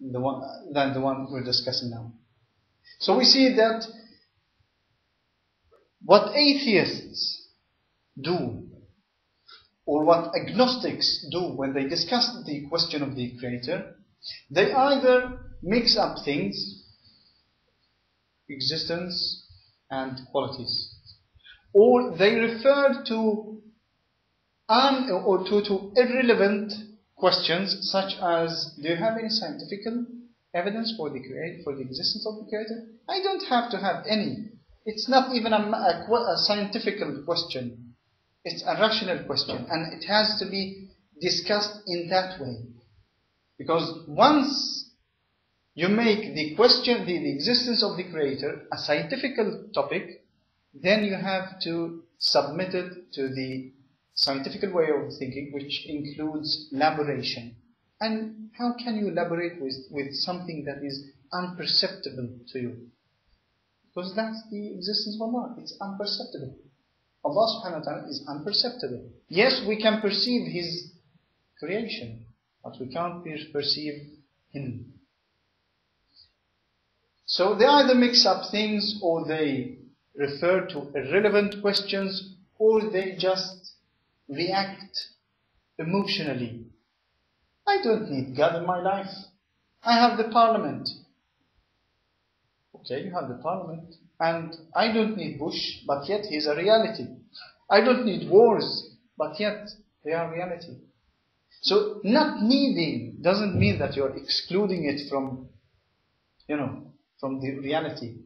than the one we're discussing now. So we see that what atheists do, or what agnostics do when they discuss the question of the Creator, they either mix up things, existence and qualities, or they refer to irrelevant questions such as, do you have any scientific evidence for the existence of the Creator? I don't have to have any. It's not even a scientific question. It's a rational question, and it has to be discussed in that way. Because once you make the question, the existence of the Creator, a scientific topic, then you have to submit it to the scientific way of thinking, which includes elaboration. And how can you elaborate with something that is unperceptible to you? Because that's the existence of Allah. It's unperceptible. Allah subhanahu wa ta'ala is unperceptible. Yes, we can perceive His creation, but we can't perceive Him. So they either mix up things, or they refer to irrelevant questions, or they just react emotionally. I don't need God in my life. I have the parliament. Okay, you have the parliament. And I don't need Bush, but yet he's a reality. I don't need wars, but yet they are reality. So not needing doesn't mean that you're excluding it from the reality.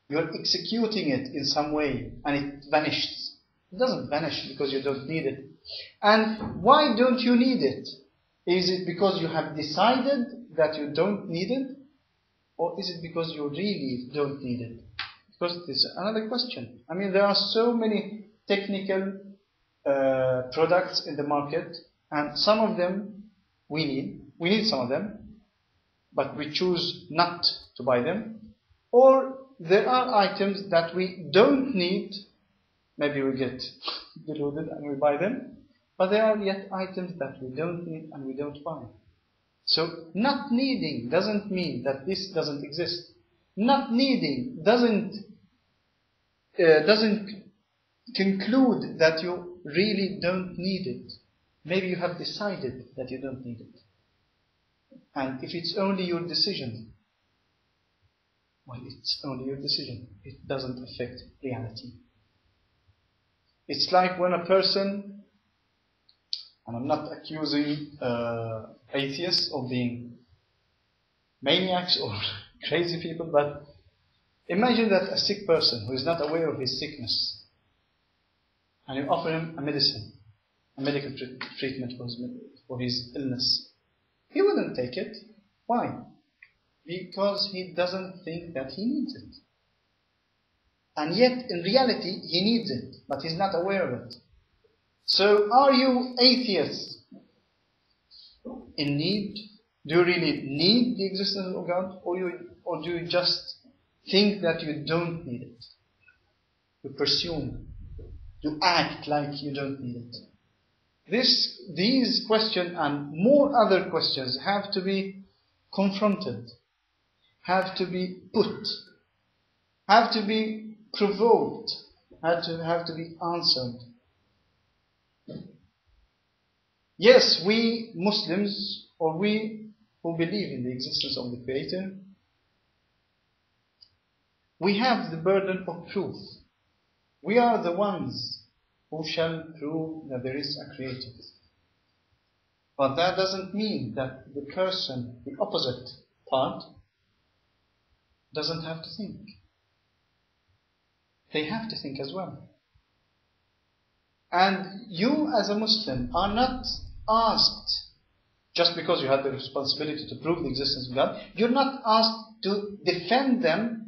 You're executing it in some way and it vanishes. It doesn't vanish because you don't need it. And why don't you need it? Is it because you have decided that you don't need it? Or is it because you really don't need it? Because this is another question. I mean, there are so many technical products in the market, and some of them we need. We need some of them, but we choose not to buy them. Or there are items that we don't need. Maybe we get deluded and we buy them. But there are yet items that we don't need and we don't buy. So not needing doesn't mean that this doesn't exist. Not needing doesn't conclude that you really don't need it. Maybe you have decided that you don't need it. And if it's only your decision, well, it's only your decision. It doesn't affect reality. It's like when a person, and I'm not accusing atheists of being maniacs or crazy people, but imagine that a sick person who is not aware of his sickness, and you offer him a medicine, a medical treatment for his illness. He wouldn't take it. Why? Because he doesn't think that he needs it. And yet, in reality, he needs it, but he's not aware of it. So, are you atheists in need? Do you really need the existence of God? Or do you just think that you don't need it? You presume. You act like you don't need it. These questions and more other questions have to be confronted, have to be put, have to be provoked, have to be answered. Yes, we Muslims, or we who believe in the existence of the Creator, we have the burden of proof. We are the ones who shall prove that there is a Creator. But that doesn't mean that the person, the opposite part, doesn't have to think. They have to think as well. And you as a Muslim are not asked, just because you have the responsibility to prove the existence of God, you're not asked to defend them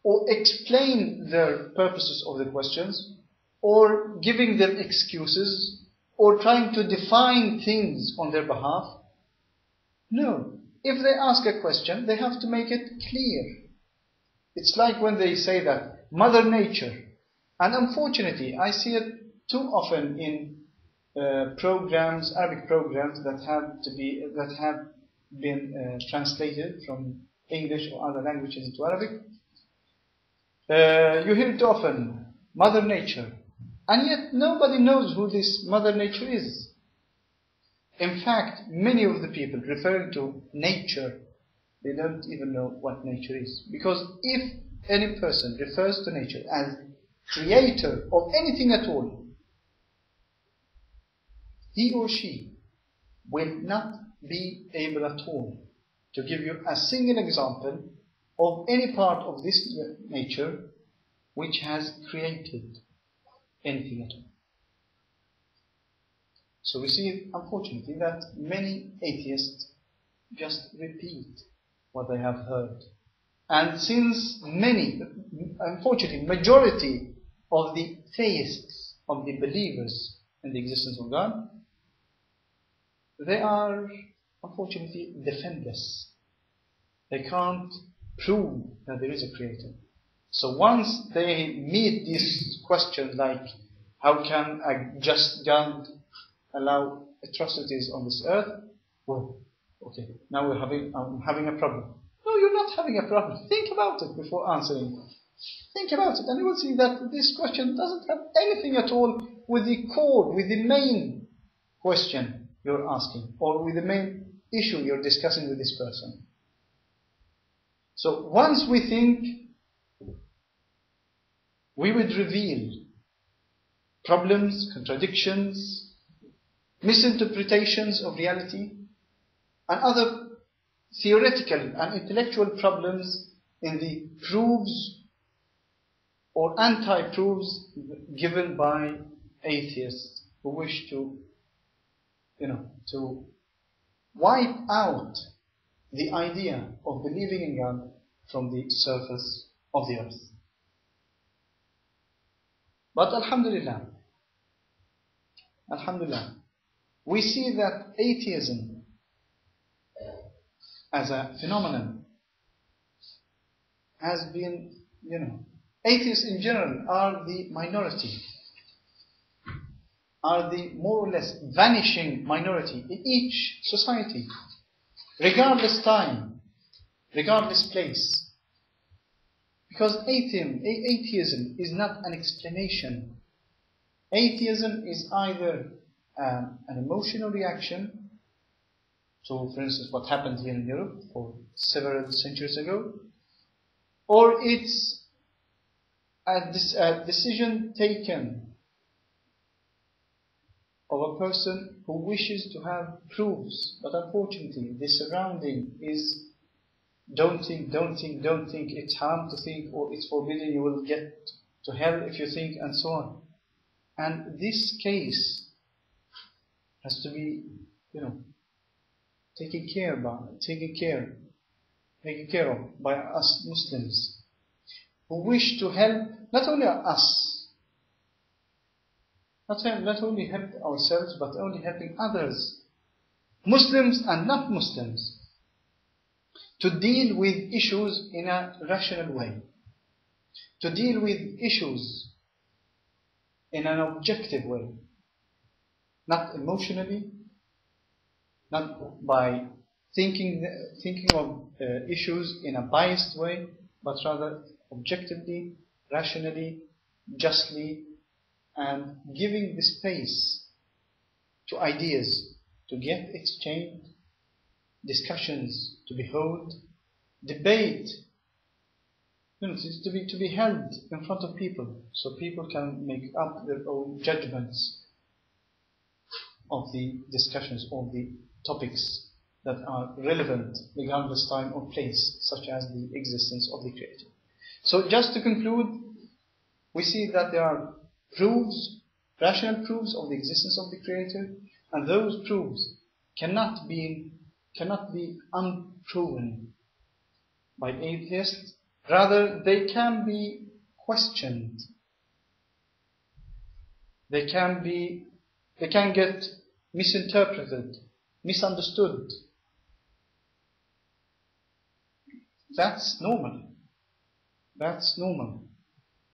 or explain their purposes of the questions, or giving them excuses, or trying to define things on their behalf. No. If they ask a question, they have to make it clear. It's like when they say that Mother Nature, and unfortunately I see it too often in programs, Arabic programs that have been translated from English or other languages into Arabic. You hear it often, Mother Nature. And yet nobody knows who this Mother Nature is. In fact, many of the people referring to nature, they don't even know what nature is. Because if any person refers to nature as creator of anything at all, he or she will not be able at all to give you a single example of any part of this nature which has created anything at all. So we see, unfortunately, that many atheists just repeat what they have heard. And since many, unfortunately, majority of the theists, of the believers in the existence of God, they are, unfortunately, defenseless. They can't prove that there is a creator. So once they meet these questions like, how can a just God allow atrocities on this earth? Well, okay, now I'm having a problem. No, you're not having a problem. Think about it before answering. Think about it, and you will see that this question doesn't have anything at all with the core, with the main question you're asking, or with the main issue you're discussing with this person. So once we think we would reveal problems, contradictions, misinterpretations of reality, and other theoretical and intellectual problems in the proofs or anti-proofs given by atheists who wish to, to wipe out the idea of believing in God from the surface of the earth. But Alhamdulillah, we see that atheism as a phenomenon has been, atheists in general are the minority, are the more or less vanishing minority in each society, regardless time, regardless place. Because atheism is not an explanation. Atheism is either an emotional reaction to, for instance, what happened here in Europe for several centuries ago, or it's a decision taken of a person who wishes to have proofs, but unfortunately the surrounding is don't think, it's haram to think, or it's forbidden, you will get to hell if you think, and so on. And this case has to be, taken care of by us Muslims who wish to help not only us, not only help ourselves, but only helping others, Muslims and not Muslims, to deal with issues in a rational way, to deal with issues in an objective way, not emotionally, not by thinking of issues in a biased way, but rather objectively, rationally, justly, and giving the space to ideas to get exchanged, discussions to be held, debate to be held in front of people, so people can make up their own judgments of the discussions, of the topics that are relevant regardless time or place, such as the existence of the Creator. So just to conclude, we see that there are proofs, rational proofs of the existence of the Creator, and those proofs cannot be unproven by atheists. Rather, they can be questioned. They can get misinterpreted, misunderstood. That's normal.